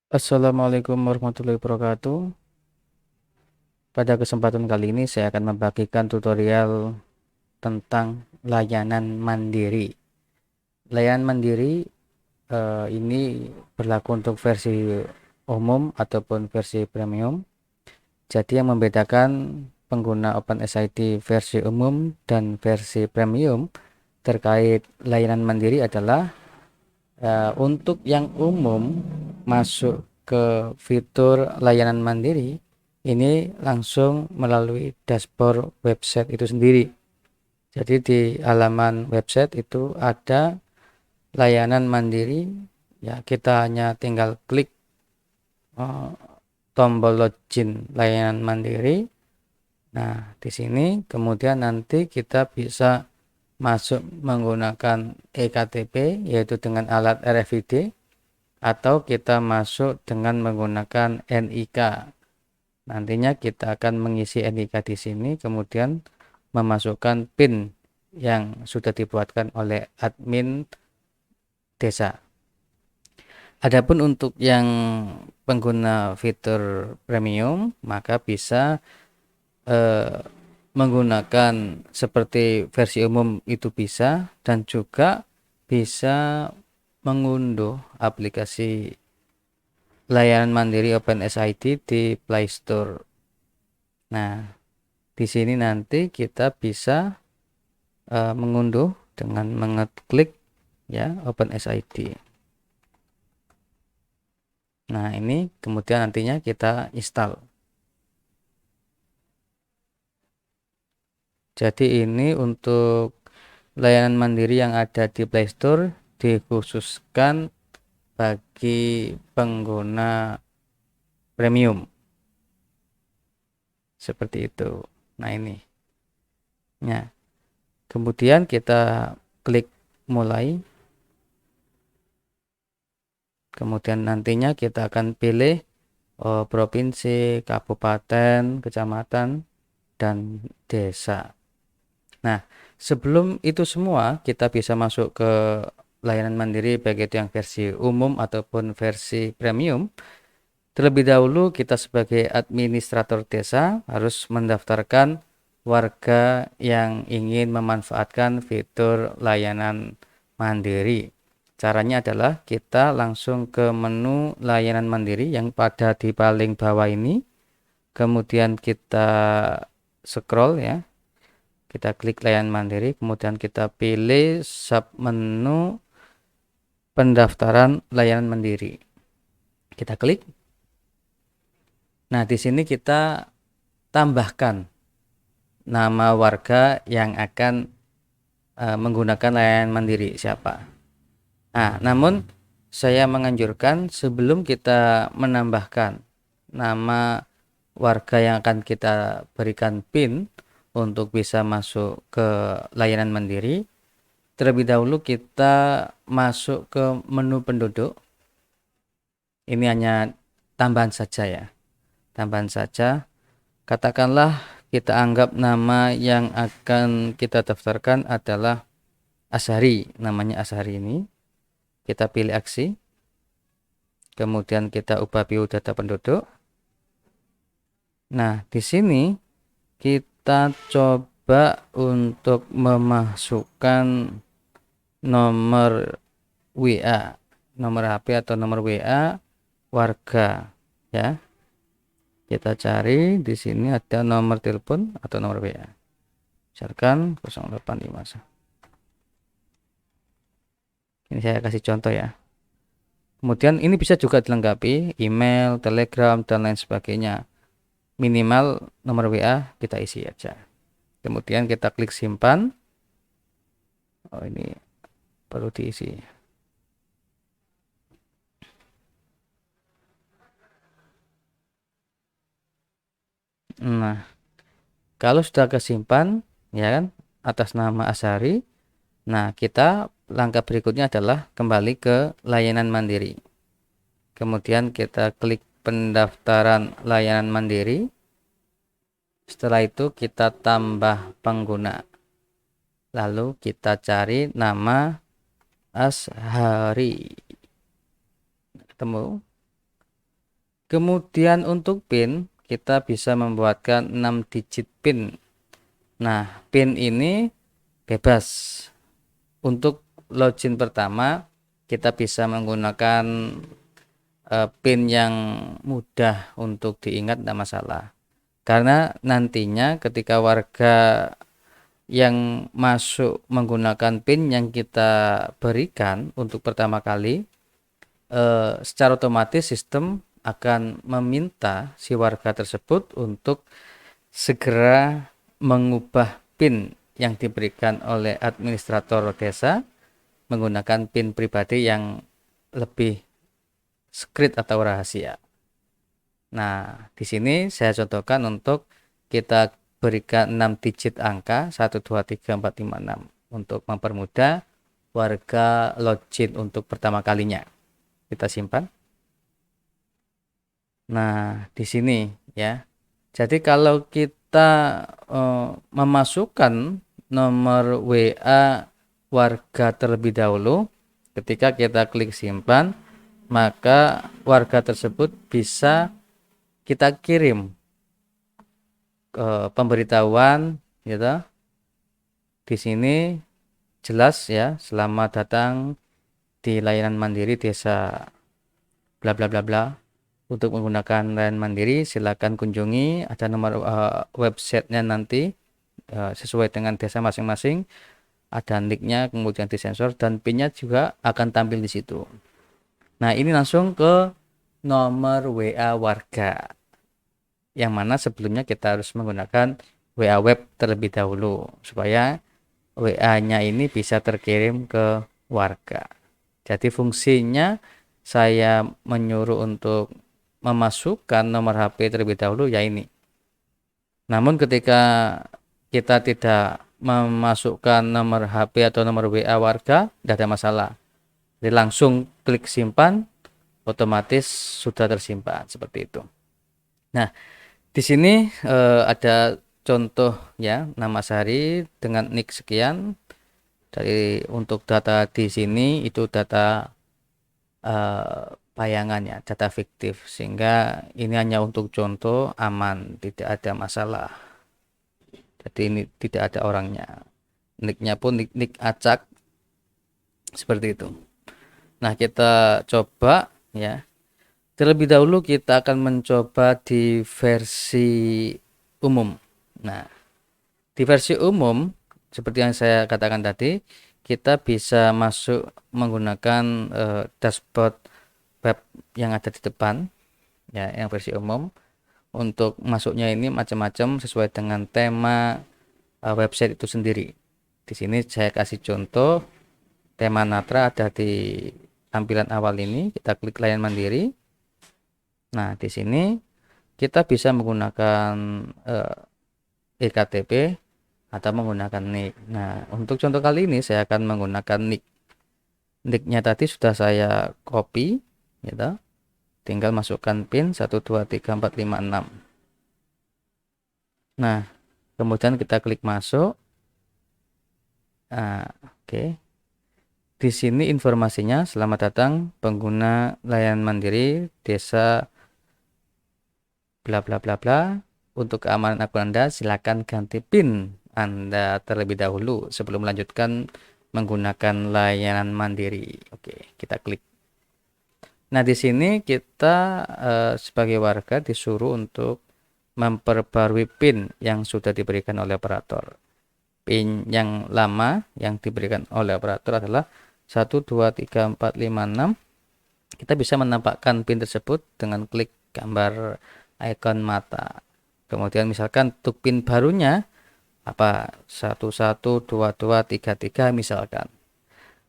Assalamualaikum warahmatullahi wabarakatuh. Pada kesempatan kali ini saya akan membagikan tutorial tentang layanan mandiri. Layanan mandiri ini berlaku untuk versi umum ataupun versi premium. Jadi yang membedakan pengguna OpenSID versi umum dan versi premium terkait layanan mandiri adalah untuk yang umum masuk ke fitur layanan mandiri ini langsung melalui dashboard website itu sendiri. Jadi di halaman website itu ada layanan mandiri, ya kita hanya tinggal klik uh, tombol login layanan mandiri. Nah, di sini kemudian nanti kita bisa masuk menggunakan eKTP yaitu dengan alat RFID atau kita masuk dengan menggunakan NIK. Nantinya kita akan mengisi NIK di sini, kemudian memasukkan PIN yang sudah dibuatkan oleh admin desa. Adapun untuk yang pengguna fitur premium, maka bisa eh, menggunakan seperti versi umum itu bisa, dan juga bisa mengunduh aplikasi layanan mandiri OpenSID di Play Store. Nah, di sini nanti kita bisa mengunduh dengan mengeklik ya OpenSID. Nah, ini kemudian nantinya kita install. Jadi ini untuk layanan mandiri yang ada di Play Store dikhususkan bagi pengguna premium. Seperti itu. Nah, ini. Ya. Kemudian kita klik mulai. Kemudian nantinya kita akan pilih provinsi, kabupaten, kecamatan, dan desa. Nah, sebelum itu semua kita bisa masuk ke layanan mandiri baik itu yang versi umum ataupun versi premium. Terlebih dahulu kita sebagai administrator desa harus mendaftarkan warga yang ingin memanfaatkan fitur layanan mandiri. Caranya adalah kita langsung ke menu layanan mandiri yang pada di paling bawah ini. Kemudian kita scroll ya. Kita klik layanan mandiri, kemudian kita pilih sub menu pendaftaran layanan mandiri. Kita klik. Nah, di sini kita tambahkan nama warga yang akan menggunakan layanan mandiri siapa. Nah, namun saya menganjurkan sebelum kita menambahkan nama warga yang akan kita berikan PIN untuk bisa masuk ke layanan mandiri, terlebih dahulu kita masuk ke menu penduduk. Ini hanya tambahan saja ya. Tambahan saja. Katakanlah kita anggap nama yang akan kita daftarkan adalah Ashari. Namanya Ashari ini. Kita pilih aksi. Kemudian kita ubah biodata penduduk. Nah, di sini kita coba untuk memasukkan nomor WA, nomor HP atau nomor WA warga ya. Kita cari di sini ada nomor telepon atau nomor WA. Misalkan 0851. Ini saya kasih contoh ya. Kemudian ini bisa juga dilengkapi email, Telegram dan lain sebagainya. Minimal nomor WA kita isi aja. Kemudian kita klik simpan. Oh, ini perlu diisi. Nah, kalau sudah kesimpan ya kan atas nama Asari, nah kita langkah berikutnya adalah kembali ke layanan mandiri. Kemudian kita klik pendaftaran layanan mandiri. Setelah itu kita tambah pengguna. Lalu kita cari nama Ashari. Ketemu. Kemudian untuk PIN, kita bisa membuatkan 6 digit PIN. Nah, PIN ini bebas. Untuk login pertama, kita bisa menggunakan PIN yang mudah untuk diingat, tidak masalah. Karena nantinya ketika warga yang masuk menggunakan PIN yang kita berikan untuk pertama kali, secara otomatis sistem akan meminta si warga tersebut untuk segera mengubah PIN yang diberikan oleh administrator desa menggunakan PIN pribadi yang lebih secret atau rahasia. Nah, di sini saya contohkan untuk kita berikan 6 digit angka 1, 2, 3, 4, 5, 6 untuk mempermudah warga login untuk pertama kalinya. Kita simpan. Nah, di sini ya. Jadi kalau kita memasukkan nomor WA warga terlebih dahulu, ketika kita klik simpan, maka warga tersebut bisa kita kirim pemberitahuan gitu. Di sini jelas ya, selamat datang di layanan mandiri desa bla bla bla bla. Untuk menggunakan layanan mandiri silakan kunjungi, ada nomor websitenya nanti sesuai dengan desa masing-masing, ada nicknya, kemudian disensor dan pinnya juga akan tampil di situ. Nah, ini langsung ke nomor WA warga, yang mana sebelumnya kita harus menggunakan WA web terlebih dahulu supaya WA-nya ini bisa terkirim ke warga. Jadi fungsinya saya menyuruh untuk memasukkan nomor HP terlebih dahulu ya ini. Namun ketika kita tidak memasukkan nomor HP atau nomor WA warga, tidak ada masalah. Jadi langsung klik simpan, otomatis sudah tersimpan seperti itu. Nah, di sini ada contoh ya, nama sehari dengan nick sekian. Dari untuk data di sini itu data bayangannya, data fiktif, sehingga ini hanya untuk contoh, aman, tidak ada masalah. Jadi ini tidak ada orangnya. Nicknya pun nick acak seperti itu. Nah, kita coba ya. Terlebih dahulu kita akan mencoba di versi umum. Nah, di versi umum seperti yang saya katakan tadi, kita bisa masuk menggunakan dashboard web yang ada di depan ya, yang versi umum. Untuk masuknya ini macam-macam sesuai dengan tema website itu sendiri. Di sini saya kasih contoh tema Natra ada di tampilan awal ini. Kita klik layanan mandiri. Nah, di sini kita bisa menggunakan ektp atau menggunakan nick. Nah, untuk contoh kali ini saya akan menggunakan nick. Nicknya tadi sudah saya copy gitu. Tinggal masukkan pin 1, 2, 3, 4, 5, 6. Nah, kemudian kita klik masuk. Nah, oke. Di sini informasinya, selamat datang pengguna layanan mandiri desa bla bla bla bla. Untuk keamanan akun Anda, silakan ganti PIN Anda terlebih dahulu sebelum melanjutkan menggunakan layanan mandiri. Oke, kita klik. Nah, di sini kita sebagai warga disuruh untuk memperbarui PIN yang sudah diberikan oleh operator. PIN yang lama yang diberikan oleh operator adalah 1, 2, 3, 4, 5, 6. Kita bisa menampakkan PIN tersebut dengan klik gambar ikon mata. Kemudian misalkan untuk PIN barunya apa 1, 1, 2, 2, 3, 3 misalkan.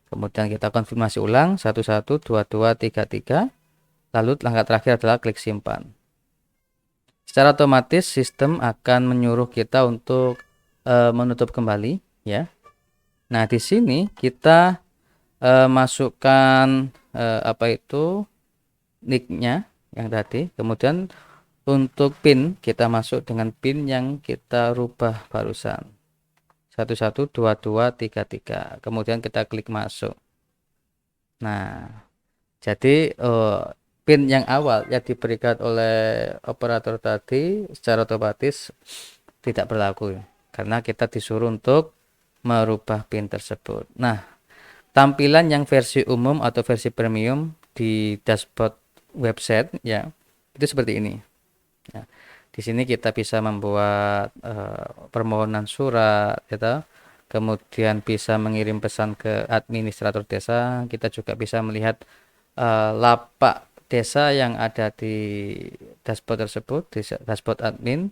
Kemudian kita konfirmasi ulang 1, 1, 2, 2, 3, 3. Lalu langkah terakhir adalah klik simpan. Secara otomatis sistem akan menyuruh kita untuk menutup kembali ya. Nah, di sini kita masukkan apa itu nicknya yang tadi. Kemudian untuk PIN kita masuk dengan PIN yang kita rubah barusan 1, 1, 2, 2, 3, 3. Kemudian kita klik masuk. Nah, jadi PIN yang awal yang diberikan oleh operator tadi secara otomatis tidak berlaku karena kita disuruh untuk merubah PIN tersebut. Nah, tampilan yang versi umum atau versi premium di dashboard website ya itu seperti ini. Ya, di sini kita bisa membuat permohonan surat, gitu. Kemudian bisa mengirim pesan ke administrator desa. Kita juga bisa melihat lapak desa yang ada di dashboard tersebut, di dashboard admin.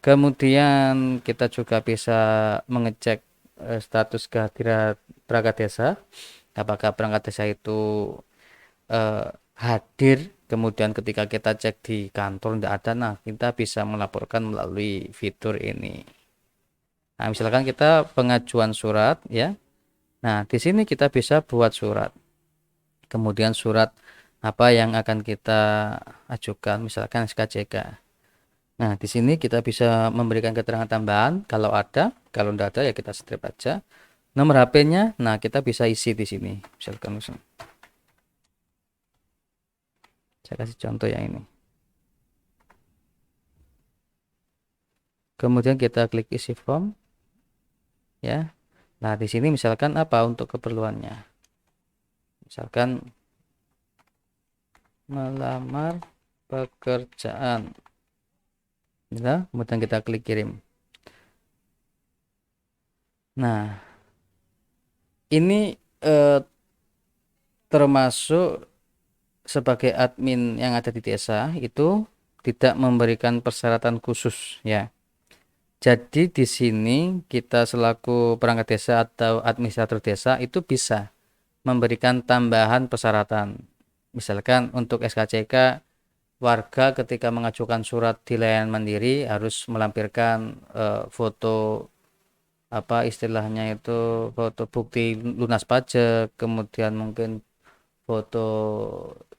Kemudian kita juga bisa mengecek status kehadiran perangkat desa. Apakah perangkat desa itu hadir, kemudian ketika kita cek di kantor tidak ada, nah kita bisa melaporkan melalui fitur ini. Nah, misalkan kita pengajuan surat ya. Nah, di sini kita bisa buat surat. Kemudian surat apa yang akan kita ajukan, misalkan SKCK. Nah, di sini kita bisa memberikan keterangan tambahan kalau ada, kalau tidak ada ya kita strip aja. Nomor HP-nya, nah kita bisa isi di sini. Misalkan saya kasih contoh yang ini. Kemudian kita klik isi form. Ya. Nah, di sini misalkan apa untuk keperluannya? Misalkan melamar pekerjaan. Ya, kemudian kita klik kirim. Nah, ini termasuk sebagai admin yang ada di desa itu tidak memberikan persyaratan khusus ya. Jadi di sini kita selaku perangkat desa atau administrator desa itu bisa memberikan tambahan persyaratan. Misalkan untuk SKCK, warga ketika mengajukan surat di layanan mandiri harus melampirkan foto apa istilahnya itu foto bukti lunas pajak, kemudian mungkin foto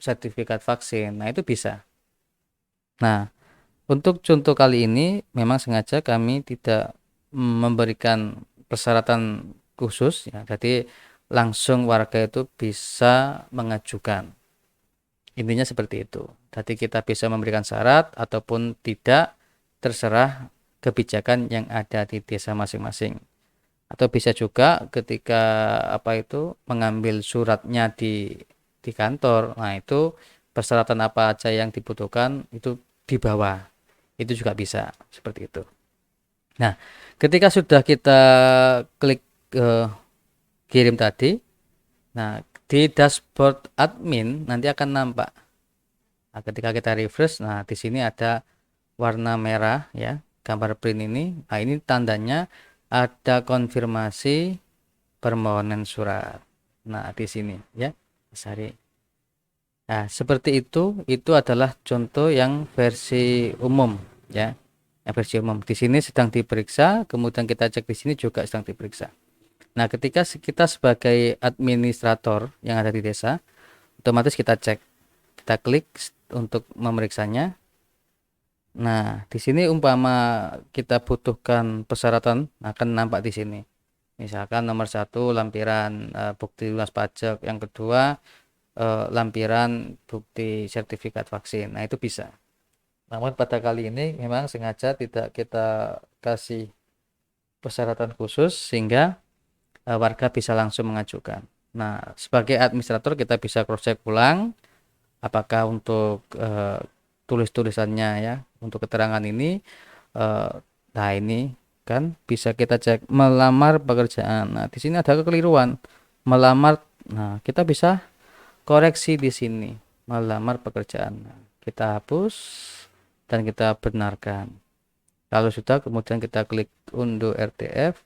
sertifikat vaksin. Nah, itu bisa. Nah, untuk contoh kali ini memang sengaja kami tidak memberikan persyaratan khusus ya. Jadi langsung warga itu bisa mengajukan. Intinya seperti itu. Jadi kita bisa memberikan syarat ataupun tidak, terserah kebijakan yang ada di desa masing-masing. Atau bisa juga ketika apa itu mengambil suratnya di kantor. Nah, itu persyaratan apa aja yang dibutuhkan itu di bawah. Itu juga bisa seperti itu. Nah, ketika sudah kita klik kirim tadi, nah di dashboard admin nanti akan nampak. Nah, ketika kita refresh, nah di sini ada warna merah ya, gambar print ini. Nah, ini tandanya ada konfirmasi permohonan surat. Nah, di sini ya, Sari. Nah, seperti itu adalah contoh yang versi umum ya. Yang versi umum. Di sini sedang diperiksa, kemudian kita cek di sini juga sedang diperiksa. Nah, ketika kita sebagai administrator yang ada di desa, otomatis kita cek, kita klik untuk memeriksanya. Nah, di sini umpama kita butuhkan persyaratan akan nampak di sini. Misalkan nomor 1 lampiran bukti lunas pajak, yang kedua lampiran bukti sertifikat vaksin. Nah, itu bisa. Namun pada kali ini memang sengaja tidak kita kasih persyaratan khusus sehingga warga bisa langsung mengajukan. Nah, sebagai administrator kita bisa cross check ulang apakah untuk tulis-tulisannya ya, untuk keterangan ini nah ini kan bisa kita cek melamar pekerjaan. Nah, di sini ada kekeliruan. Melamar. Nah, kita bisa koreksi di sini. Melamar pekerjaan. Nah, kita hapus dan kita benarkan. Kalau sudah kemudian kita klik unduh RTF,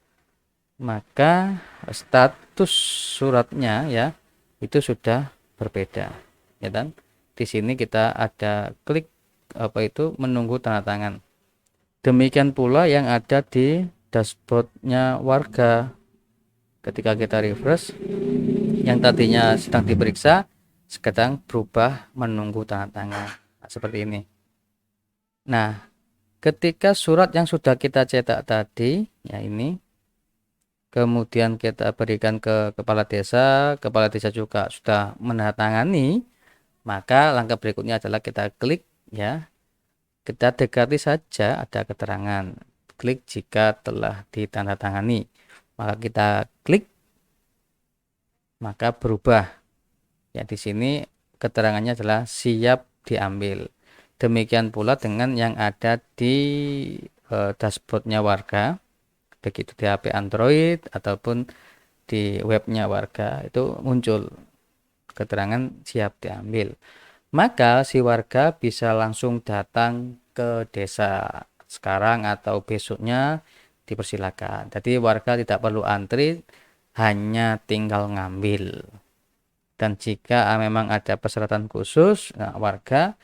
maka status suratnya ya itu sudah berbeda ya kan. Di sini kita ada klik apa itu menunggu tanda tangan. Demikian pula yang ada di dashboardnya warga. Ketika kita refresh, yang tadinya sedang diperiksa sekarang berubah menunggu tanda tangan. Nah, seperti ini. Nah, ketika surat yang sudah kita cetak tadi ya ini kemudian kita berikan ke kepala desa juga sudah menandatangani, Maka langkah berikutnya adalah kita klik ya. Kita dekati saja ada keterangan. Klik jika telah ditandatangani. Maka kita klik, maka berubah. Ya, di sini keterangannya adalah siap diambil. Demikian pula dengan yang ada di dashboardnya warga, begitu di HP Android ataupun di webnya warga itu muncul keterangan siap diambil. Maka si warga bisa langsung datang ke desa sekarang atau besoknya dipersilakan. Jadi warga tidak perlu antri, hanya tinggal ngambil. Dan jika memang ada persyaratan khusus, nah, warga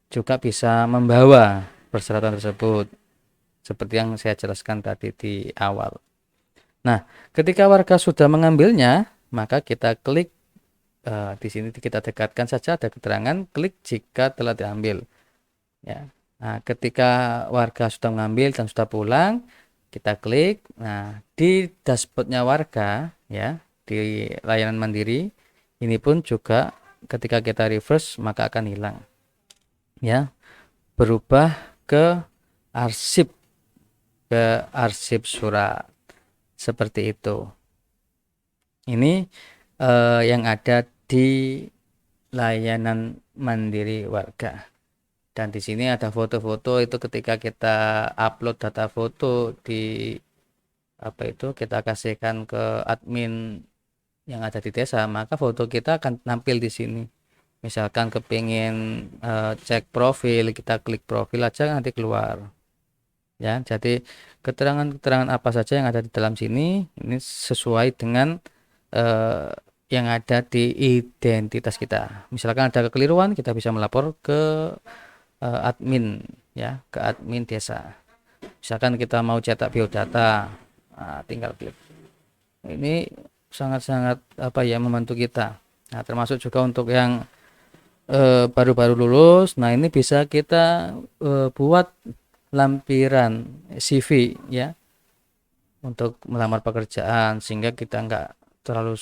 juga bisa membawa persyaratan tersebut seperti yang saya jelaskan tadi di awal. Nah, ketika warga sudah mengambilnya, maka kita klik di sini kita dekatkan saja ada keterangan klik jika telah diambil. Ya. Nah, ketika warga sudah mengambil dan sudah pulang, kita klik. Nah, di dashboardnya warga, ya, di layanan mandiri, ini pun juga ketika kita refresh maka akan hilang. Ya, berubah ke arsip surat seperti itu. Ini yang ada di layanan mandiri warga. Dan di sini ada foto-foto, itu ketika kita upload data foto di kita kasihkan ke admin yang ada di desa, maka foto kita akan tampil di sini. Misalkan kepingin cek profil, kita klik profil aja nanti keluar. Ya, jadi keterangan-keterangan apa saja yang ada di dalam sini ini sesuai dengan yang ada di identitas kita. Misalkan ada kekeliruan, kita bisa melapor ke admin, ya, ke admin desa. Misalkan kita mau cetak biodata, nah, tinggal klik. Ini sangat-sangat membantu kita. Nah, termasuk juga untuk yang baru-baru lulus. Nah, ini bisa kita buat lampiran CV, ya, untuk melamar pekerjaan sehingga kita nggak terlalu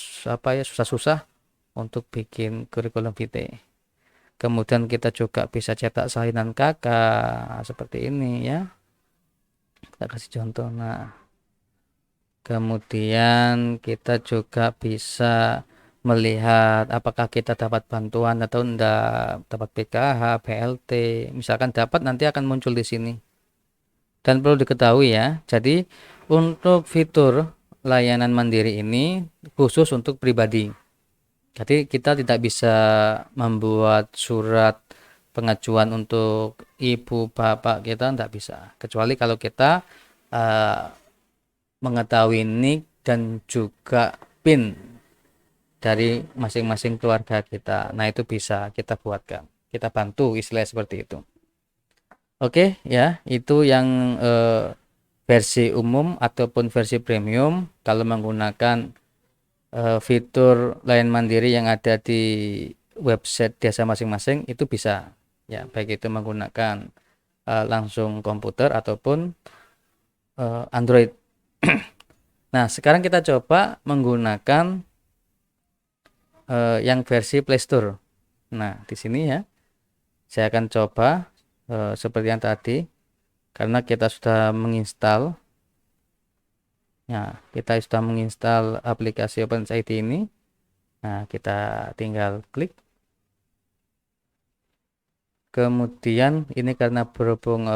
susah-susah untuk bikin kurikulum vitae. Kemudian kita juga bisa cetak salinan kakak seperti ini, ya. Kita kasih contoh. Nah, kemudian kita juga bisa melihat apakah kita dapat bantuan atau enggak, dapat PKH, BLT. Misalkan dapat, nanti akan muncul di sini. Dan perlu diketahui ya, jadi untuk fitur layanan mandiri ini khusus untuk pribadi. Jadi kita tidak bisa membuat surat pengajuan untuk ibu bapak kita, tidak bisa. Kecuali kalau kita mengetahui NIK dan juga PIN dari masing-masing keluarga kita. Nah, itu bisa kita buatkan. Kita bantu istilah seperti itu. Oke, ya, itu yang versi umum ataupun versi premium. Kalau menggunakan fitur layanan mandiri yang ada di website desa masing-masing itu bisa, ya, baik itu menggunakan langsung komputer ataupun Android. Nah, sekarang kita coba menggunakan yang versi Play Store. Nah, di sini ya, saya akan coba seperti yang tadi, karena kita sudah menginstal. Ya, kita sudah menginstal aplikasi OpenID ini. Nah, kita tinggal klik. Kemudian ini karena berhubung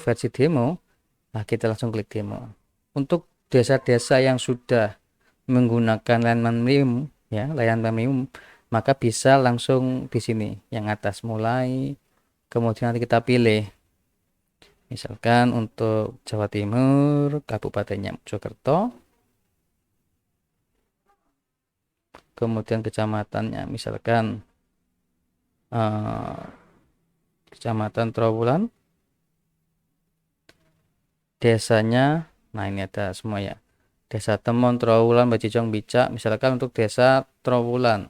versi demo, nah kita langsung klik demo. Untuk desa-desa yang sudah menggunakan layanan premium, ya, layanan premium, maka bisa langsung di sini yang atas mulai, kemudian nanti kita pilih. Misalkan untuk Jawa Timur, Kabupatennya Mojokerto, kemudian kecamatannya misalkan Kecamatan Trawulan, desanya, nah ini ada semua ya, Desa Temon, Trawulan, Bajijong, Bicak, misalkan untuk desa Trawulan.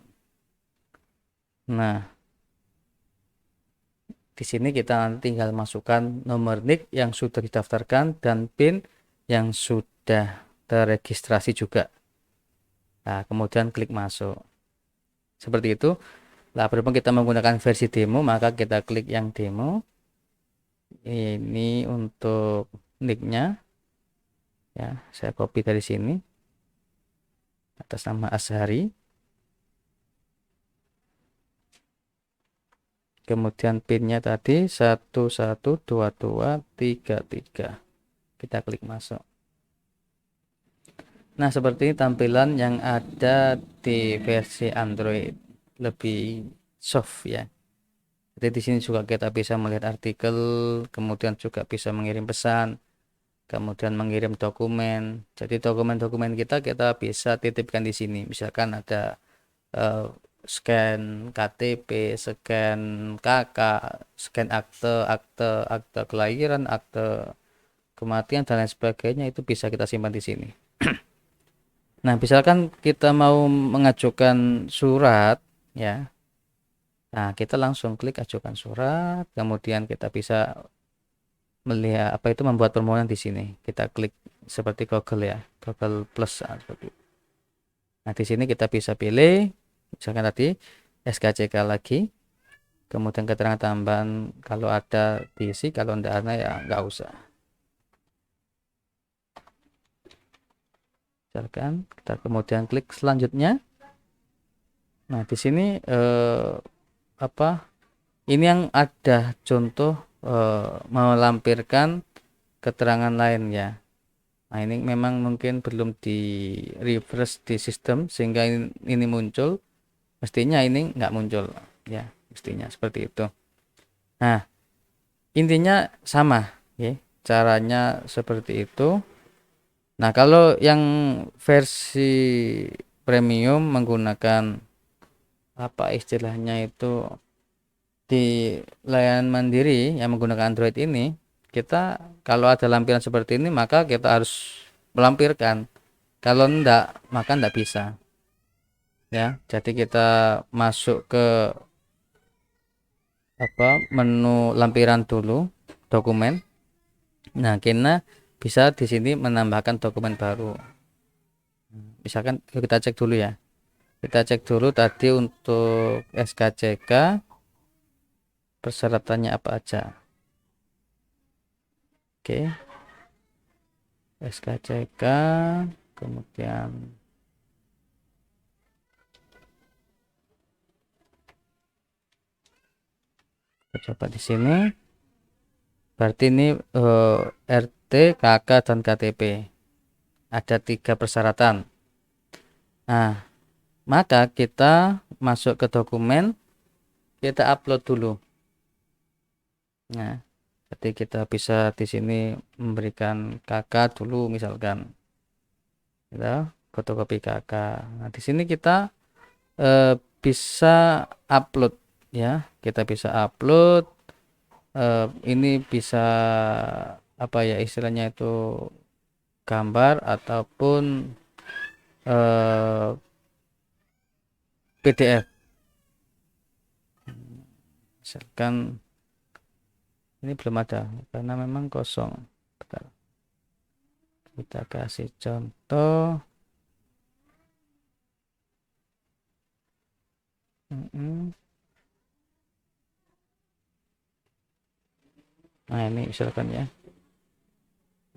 Nah, di sini kita tinggal masukkan nomor NIK yang sudah didaftarkan dan PIN yang sudah terregistrasi juga. Nah, kemudian klik masuk. Seperti itu. Nah, berhubung kita menggunakan versi demo, maka kita klik yang demo. Ini untuk nicknya, ya, saya copy dari sini atas nama Ashari. Kemudian pinnya tadi 112233. Kita klik masuk. Nah, seperti ini tampilan yang ada di versi Android, lebih soft ya. Jadi di sini juga kita bisa melihat artikel, kemudian juga bisa mengirim pesan, kemudian mengirim dokumen. Jadi dokumen-dokumen kita bisa titipkan di sini. Misalkan ada scan KTP, scan KK, scan akte kelahiran, akte kematian dan lain sebagainya, itu bisa kita simpan di sini. Nah, misalkan kita mau mengajukan surat, ya. Nah, kita langsung klik ajukan surat, kemudian kita bisa melihat apa itu membuat permohonan di sini. Kita klik seperti Google ya, Google Plus seperti itu. Nah, di sini kita bisa pilih misalkan tadi SKCK lagi, kemudian keterangan tambahan kalau ada diisi, kalau tidak ada ya nggak usah. Misalkan kita kemudian klik selanjutnya. Nah, di sini apa? Ini yang ada contoh melampirkan keterangan lain ya. Nah, ini memang mungkin belum di refresh di sistem sehingga ini muncul. Mestinya ini nggak muncul ya, mestinya seperti itu. Nah, intinya sama ya, caranya seperti itu. Nah, kalau yang versi premium menggunakan apa istilahnya itu di layanan mandiri yang menggunakan Android ini, kita kalau ada lampiran seperti ini maka kita harus melampirkan. Kalau enggak, maka enggak bisa. Ya, jadi kita masuk ke menu lampiran dulu, dokumen. Nah, kita bisa di sini menambahkan dokumen baru. Misalkan kita cek dulu ya. Kita cek dulu tadi untuk SKCK persyaratannya apa aja. Oke, SKCK kemudian kita coba di sini. Berarti ini RT, KK dan KTP. Ada 3 persyaratan. Nah, maka kita masuk ke dokumen, kita upload dulu. Nah, jadi kita bisa di sini memberikan KK dulu misalkan. Kita fotokopi KK. Nah, di sini kita bisa upload ya. Kita bisa upload ini bisa apa ya istilahnya itu gambar ataupun PDF. Misalkan ini belum ada karena memang kosong. Bentar. Kita kasih contoh. Nah, ini misalkan ya.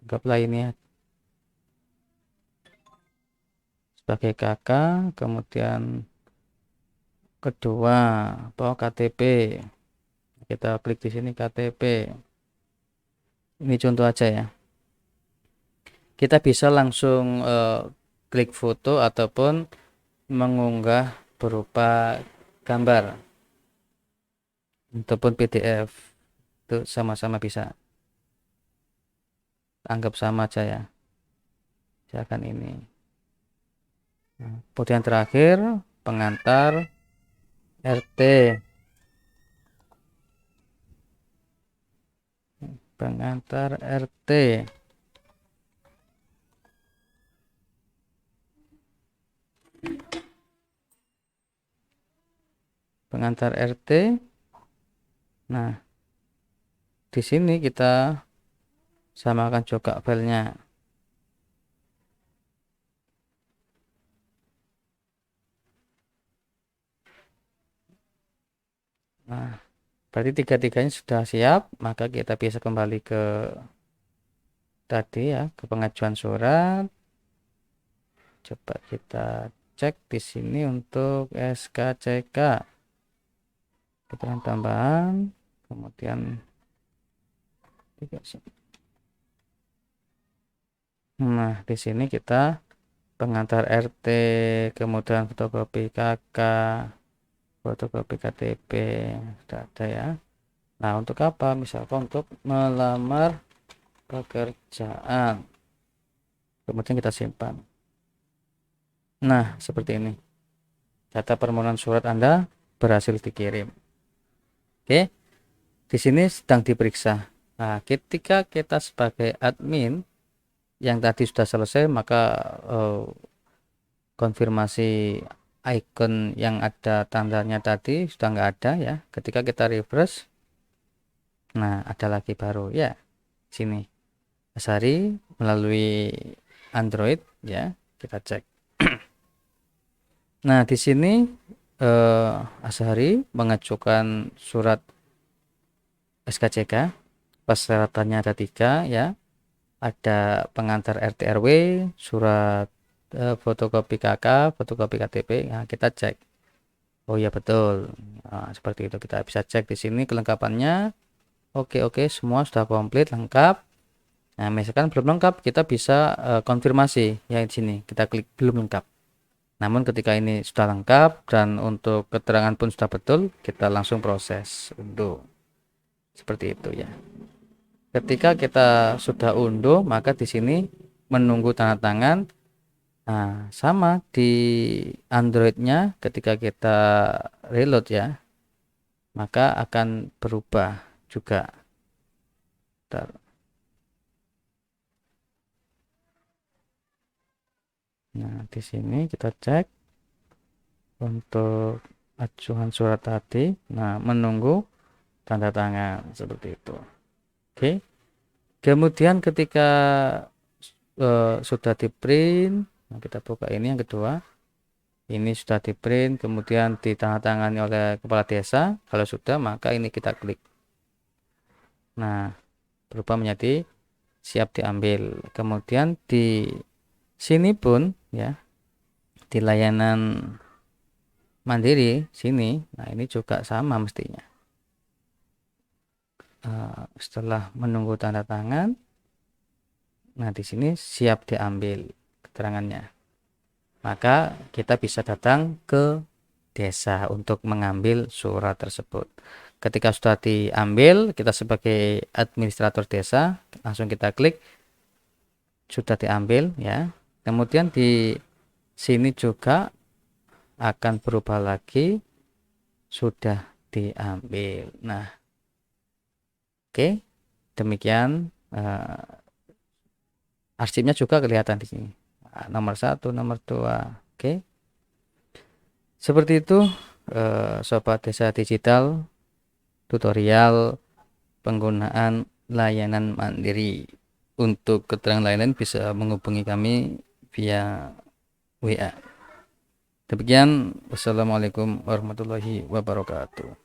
Anggaplah ini ya sebagai kakak, kemudian kedua KTP. Kita klik di sini KTP. Ini contoh aja ya. Kita bisa langsung klik foto ataupun mengunggah berupa gambar ataupun PDF. Itu sama-sama bisa. Anggap sama aja ya. Misalkan ini. Nah, kemudian terakhir pengantar RT. Pengantar RT. Pengantar RT. Nah, di sini kita samakan juga filenya. Nah, berarti tiga-tiganya sudah siap, maka kita bisa kembali ke tadi ya, ke pengajuan surat. Coba kita cek di sini untuk SKCK, keterangan tambahan, kemudian nah di sini kita pengantar RT, kemudian fotokopi KK, fotokopi KTP, sudah ada ya. Nah, untuk apa? Misalkan untuk melamar pekerjaan. Kemudian kita simpan. Nah, seperti ini. Data permohonan surat Anda berhasil dikirim. Oke, di sini sedang diperiksa. Nah, ketika kita sebagai admin yang tadi sudah selesai, maka konfirmasi icon yang ada tandanya tadi sudah nggak ada ya. Ketika kita refresh, nah ada lagi baru ya. Sini Asari melalui Android ya, kita cek. Nah, di sini Asari mengajukan surat SKCK. Persyaratannya ada 3 ya. Ada pengantar RT RW, surat fotokopi KK, fotokopi KTP. Nah, kita cek. Oh iya betul. Nah, seperti itu kita bisa cek di sini kelengkapannya. Oke, semua sudah komplit lengkap. Nah, misalkan belum lengkap, kita bisa konfirmasi ya di sini. Kita klik belum lengkap. Namun ketika ini sudah lengkap dan untuk keterangan pun sudah betul, kita langsung proses unduh. Seperti itu ya. Ketika kita sudah unduh, maka di sini menunggu tanda tangan. Nah, sama di Androidnya ketika kita reload ya, maka akan berubah juga. Bentar. Nah, di sini kita cek untuk ajuan surat tadi. Nah, menunggu tanda tangan seperti itu. Oke. Kemudian ketika sudah di print, nah kita buka ini yang kedua. Ini sudah di print, kemudian ditandatangani oleh kepala desa. Kalau sudah, maka ini kita klik. Nah, berubah menjadi siap diambil. Kemudian di sini pun ya, di layanan mandiri sini, nah ini juga sama mestinya. Setelah menunggu tanda tangan, nah di sini siap diambil keterangannya. Maka kita bisa datang ke desa untuk mengambil surat tersebut. Ketika sudah diambil, kita sebagai administrator desa langsung kita klik sudah diambil ya. Kemudian di sini juga akan berubah lagi sudah diambil. Nah, oke. Demikian arsipnya juga kelihatan di sini. Nah, nomor 1, nomor 2. Oke. Seperti itu Sobat Desa Digital tutorial penggunaan layanan mandiri. Untuk keterangan layanan bisa menghubungi kami via WA. Demikian, wassalamualaikum warahmatullahi wabarakatuh.